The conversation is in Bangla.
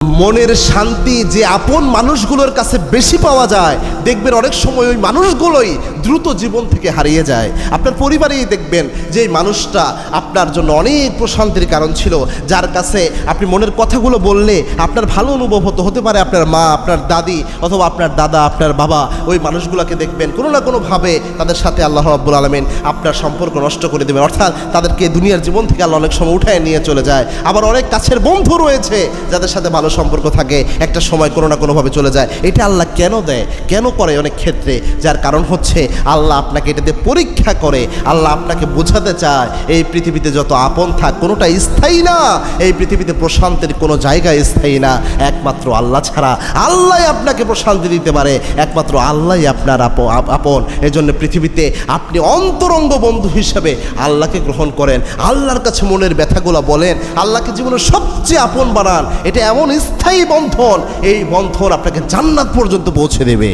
মনের শান্তি যে আপন মানুষগুলোর কাছে বেশি পাওয়া যায়, দেখবেন অনেক সময় ওই মানুষগুলোই দ্রুত জীবন থেকে হারিয়ে যায়। আপনার পরিবারেই দেখবেন যে এই মানুষটা আপনার জন্য অনেক প্রশান্তির কারণ ছিল, যার কাছে আপনি মনের কথাগুলো বললে আপনার ভালো অনুভব হতে পারে আপনার মা, আপনার দাদি অথবা আপনার দাদা, আপনার বাবা। ওই মানুষগুলোকে দেখবেন কোনো না কোনোভাবে তাদের সাথে আল্লাহ রাব্বুল আলামিন আপনার সম্পর্ক নষ্ট করে দেবেন, অর্থাৎ তাদেরকে দুনিয়ার জীবন থেকে আল্লাহ অনেক সময় উঠায় নিয়ে চলে যায়। আবার অনেক কাছের বন্ধু রয়েছে যাদের সাথে ভালো সম্পর্ক থাকে, একটা সময় কোনো না কোনোভাবে চলে যায়। এটা আল্লাহ কেন দেয়, কেন করে অনেক ক্ষেত্রে? যার কারণ হচ্ছে আল্লাহ আপনাকে এটাতে পরীক্ষা করে। আল্লাহ আপনাকে বোঝাতে চায় এই পৃথিবীতে যত আপন থাক কোনোটা স্থায়ী না, এই পৃথিবীতে প্রশান্তির কোনো জায়গা স্থায়ী না। একমাত্র আল্লাহ ছাড়া, আল্লাহ আপনাকে প্রশান্তি দিতে পারে, একমাত্র আল্লাহই আপনার আপন। এজন্য পৃথিবীতে আপনি অন্তরঙ্গ বন্ধু হিসেবে আল্লাহকে গ্রহণ করেন, আল্লাহর কাছে মনের ব্যথাগুলো বলেন, আল্লাহকে জীবনের সবচেয়ে আপন বানান। এটা এমন স্থায়ী বন্ধন, এই বন্ধন আপনাকে জান্নাত পর্যন্ত পৌঁছে দেবে।